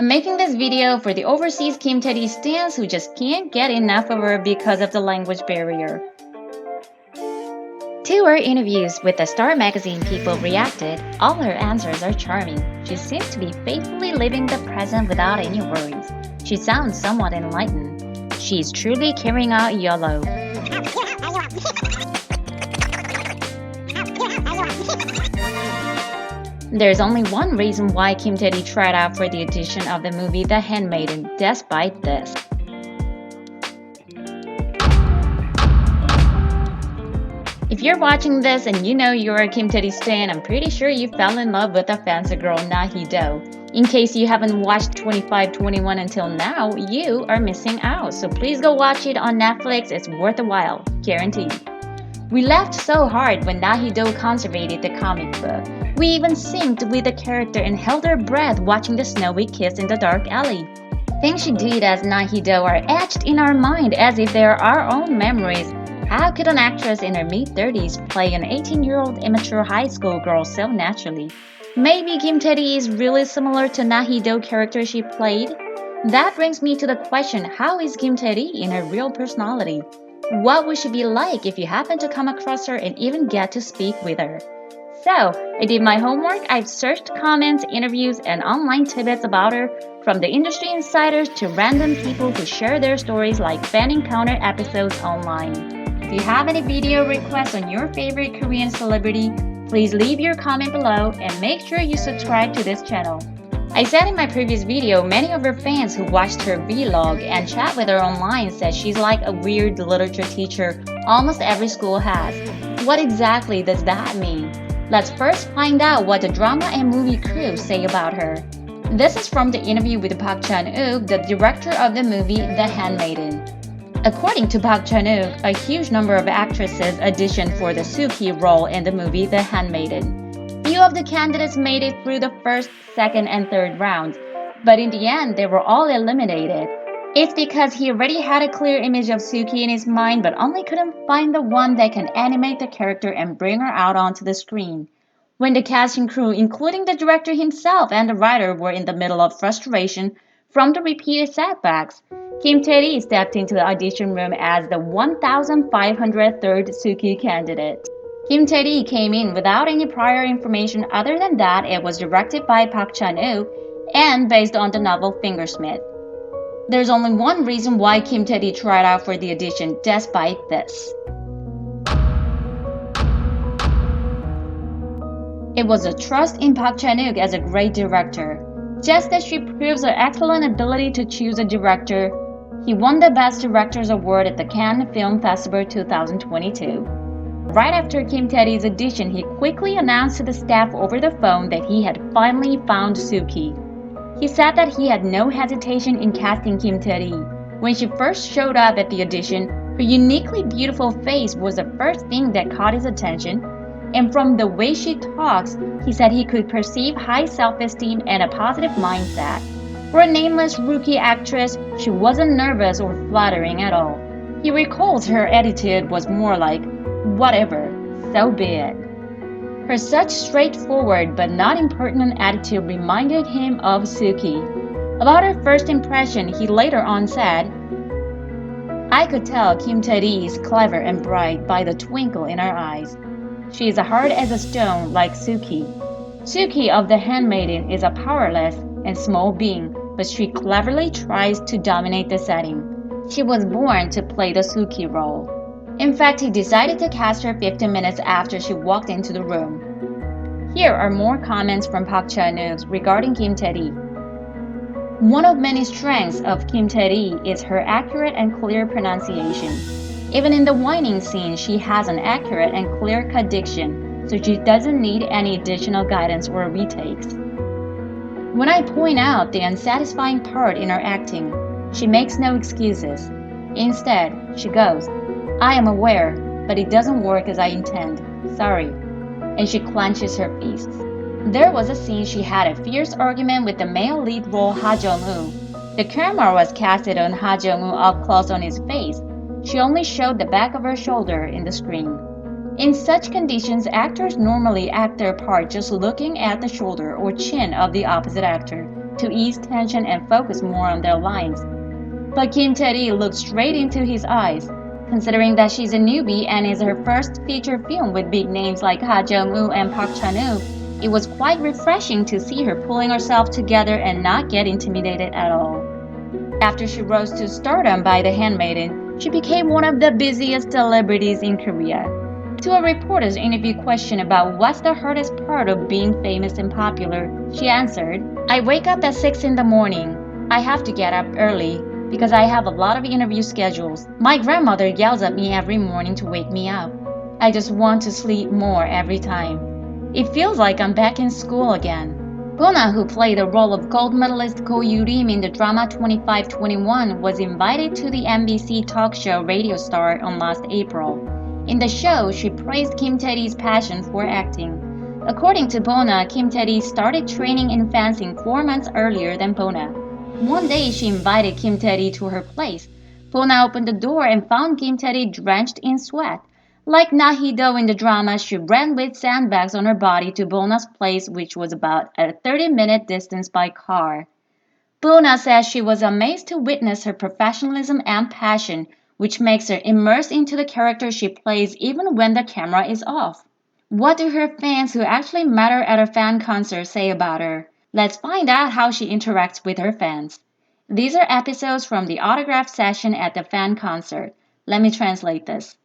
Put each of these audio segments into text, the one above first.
I'm making this video for the overseas Kim Tae-ri stans who just can't get enough of her because of the language barrier. To her interviews with the Star magazine, people reacted. All her answers are charming. She seems to be faithfully living the present without any worries. She sounds somewhat enlightened. She's truly carrying out YOLO. There's only one reason why Kim Tae-ri tried out for the audition of the movie The Handmaiden, despite this. If you're watching this and you know you're a Kim Tae-ri stan, I'm pretty sure you fell in love with the fancy girl Na Hee-do. In case you haven't watched 2521 until now, you are missing out, so please go watch it on Netflix, it's worth a while, guaranteed. We laughed so hard when Na Hee-do conservated the comic book. We even synced with the character and held our breath watching the snowy kiss in the dark alley. Things she did as Na Hee-do are etched in our mind as if they are our own memories. How could an actress in her mid-30s play an 18-year-old immature high school girl so naturally? Maybe Kim Tae-ri is really similar to Na Hee-do character she played? That brings me to the question, how is Kim Tae-ri in her real personality? What would she be like if you happen to come across her and even get to speak with her? So, I did my homework. I've searched comments, interviews, and online tidbits about her, from the industry insiders to random people who share their stories like fan encounter episodes online. If you have any video requests on your favorite Korean celebrity, please leave your comment below and make sure you subscribe to this channel. I said in my previous video, many of her fans who watched her vlog and chat with her online said she's like a weird literature teacher almost every school has. What exactly does that mean? Let's first find out what the drama and movie crew say about her. This is from the interview with Park Chan-wook, the director of the movie The Handmaiden. According to Park Chan-wook, a huge number of actresses auditioned for the Sookie role in the movie The Handmaiden. Few of the candidates made it through the first, second, and third rounds, but in the end, they were all eliminated. It's because he already had a clear image of Sookie in his mind but only couldn't find the one that can animate the character and bring her out onto the screen. When the casting crew, including the director himself and the writer, were in the middle of frustration from the repeated setbacks, Kim Tae-ri stepped into the audition room as the 1,503rd Sookie candidate. Kim Tae-ri came in without any prior information other than that it was directed by Park Chan-wook and based on the novel Fingersmith. There's only one reason why Kim Tae-ri tried out for the audition despite this. It was a trust in Park Chan-wook as a great director. Just as she proves her excellent ability to choose a director, he won the Best Director's Award at the Cannes Film Festival 2022. Right after Kim Tae-ri's audition, he quickly announced to the staff over the phone that he had finally found Sookie. He said that he had no hesitation in casting Kim Tae-ri. When she first showed up at the audition, her uniquely beautiful face was the first thing that caught his attention, and from the way she talks, he said he could perceive high self-esteem and a positive mindset. For a nameless rookie actress, she wasn't nervous or flattering at all. He recalls her attitude was more like, whatever, so be it. Her such straightforward but not impertinent attitude reminded him of Sookie. About her first impression, he later on said, "I could tell Kim Tae-ri is clever and bright by the twinkle in her eyes. She is hard as a stone like Sookie. Sookie of The Handmaiden is a powerless and small being, but she cleverly tries to dominate the setting. She was born to play the Sookie role." In fact, he decided to cast her 15 minutes after she walked into the room. Here are more comments from Park Chan-wook regarding Kim Tae-ri. One of many strengths of Kim Tae-ri is her accurate and clear pronunciation. Even in the whining scene, she has an accurate and clear-cut diction, so she doesn't need any additional guidance or retakes. When I point out the unsatisfying part in her acting, she makes no excuses. Instead, she goes, "I am aware, but it doesn't work as I intend. Sorry." And she clenches her fists. There was a scene she had a fierce argument with the male lead role Ha Jung-woo. The camera was casted on Ha Jung-woo up close on his face. She only showed the back of her shoulder in the screen. In such conditions, actors normally act their part just looking at the shoulder or chin of the opposite actor to ease tension and focus more on their lines. But Kim Tae-ri looked straight into his eyes. Considering that she's a newbie and is her first feature film with big names like Ha Jung-woo and Park Chan-woo, it was quite refreshing to see her pulling herself together and not get intimidated at all. After she rose to stardom by The Handmaiden, she became one of the busiest celebrities in Korea. To a reporter's interview question about what's the hardest part of being famous and popular, she answered, "I wake up at 6 in the morning. I have to get up early because I have a lot of interview schedules. My grandmother yells at me every morning to wake me up. I just want to sleep more every time. It feels like I'm back in school again." Bona, who played the role of gold medalist Ko Yoo-rim in the drama 2521, was invited to the MBC talk show Radio Star on last April. In the show, she praised Kim Tae-ri's passion for acting. According to Bona, Kim Tae-ri started training in fencing 4 months earlier than Bona. One day, she invited Kim Tae-ri to her place. Bona opened the door and found Kim Tae-ri drenched in sweat. Like Na-hee-do in the drama, she ran with sandbags on her body to Bona's place, which was about a 30-minute distance by car. Bona says she was amazed to witness her professionalism and passion, which makes her immersed into the character she plays even when the camera is off. What do her fans who actually met her at a fan concert say about her? Let's find out how she interacts with her fans. These are episodes from the autograph session at the fan concert. Let me translate this.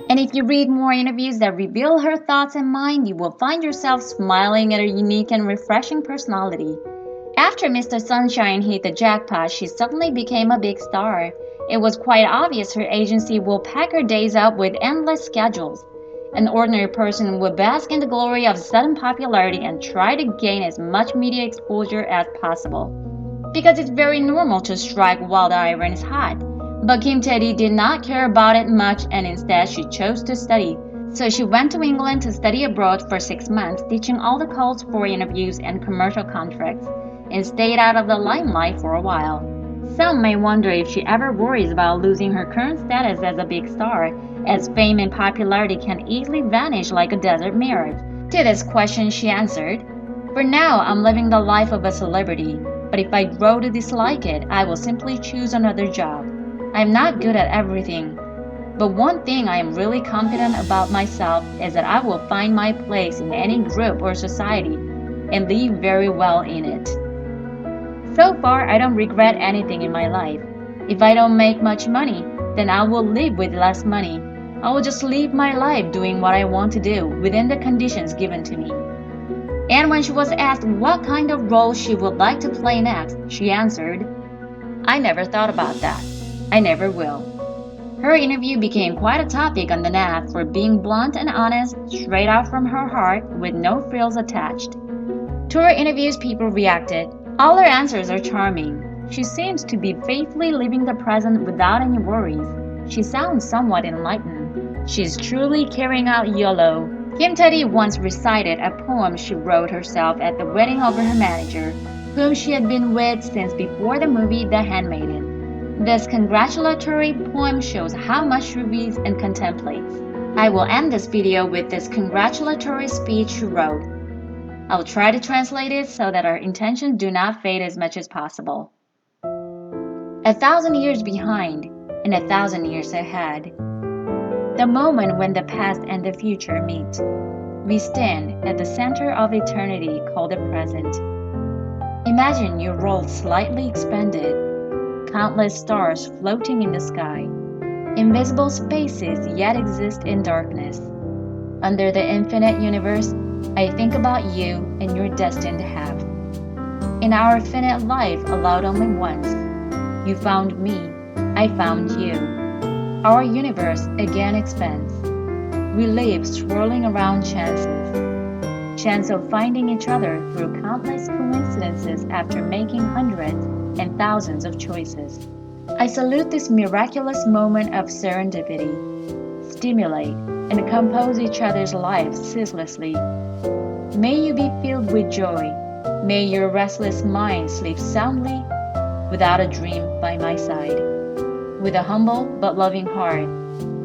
And if you read more interviews that reveal her thoughts and mind, you will find yourself smiling at her unique and refreshing personality. After Mr. Sunshine hit the jackpot, she suddenly became a big star. It was quite obvious her agency will pack her days up with endless schedules. An ordinary person would bask in the glory of sudden popularity and try to gain as much media exposure as possible. Because it's very normal to strike while the iron is hot. But Kim Tae-ri did not care about it much and instead she chose to study. So she went to England to study abroad for 6 months, teaching all the calls for interviews and commercial contracts, and stayed out of the limelight for a while. Some may wonder if she ever worries about losing her current status as a big star, as fame and popularity can easily vanish like a desert mirage. To this question, she answered, "For now, I'm living the life of a celebrity, but if I grow to dislike it, I will simply choose another job. I'm not good at everything, but one thing I am really confident about myself is that I will find my place in any group or society and live very well in it. So far, I don't regret anything in my life. If I don't make much money, then I will live with less money. I will just live my life doing what I want to do within the conditions given to me." And when she was asked what kind of role she would like to play next, she answered, "I never thought about that. I never will." Her interview became quite a topic on the net for being blunt and honest, straight out from her heart, with no frills attached. To her interviews, people reacted. All her answers are charming. She seems to be faithfully living the present without any worries. She sounds somewhat enlightened. She's truly carrying out YOLO. Kim Tae-ri once recited a poem she wrote herself at the wedding of her manager, whom she had been with since before the movie The Handmaiden. This congratulatory poem shows how much she reads and contemplates. I will end this video with this congratulatory speech she wrote. I will try to translate it so that our intentions do not fade as much as possible. 1,000 years behind and 1,000 years ahead. The moment when the past and the future meet. We stand at the center of eternity called the present. Imagine your world slightly expanded, countless stars floating in the sky. Invisible spaces yet exist in darkness. Under the infinite universe, I think about you and your destined half. In our finite life allowed only once, you found me, I found you. Our universe again expands. We live swirling around chances. Chance of finding each other through countless coincidences after making hundreds and thousands of choices. I salute this miraculous moment of serendipity. Stimulate and compose each other's lives ceaselessly. May you be filled with joy. May your restless mind sleep soundly without a dream by my side. With a humble but loving heart,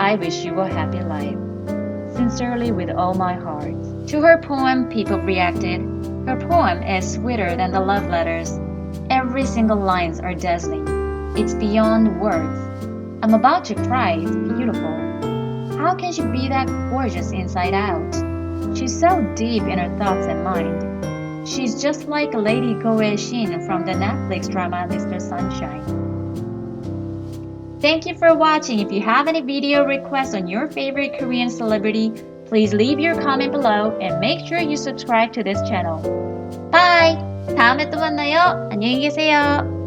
I wish you a happy life. Sincerely with all my heart. To her poem, people reacted. Her poem is sweeter than the love letters. Every single lines are dazzling. It's beyond words. I'm about to cry, it's beautiful. How can she be that gorgeous inside out? She's so deep in her thoughts and mind. She's just like Lady Go-ae Shin from the Netflix drama Mr. Sunshine. Thank you for watching. If you have any video requests on your favorite Korean celebrity, please leave your comment below and make sure you subscribe to this channel. Bye! 다음에 또 만나요. 안녕히 계세요.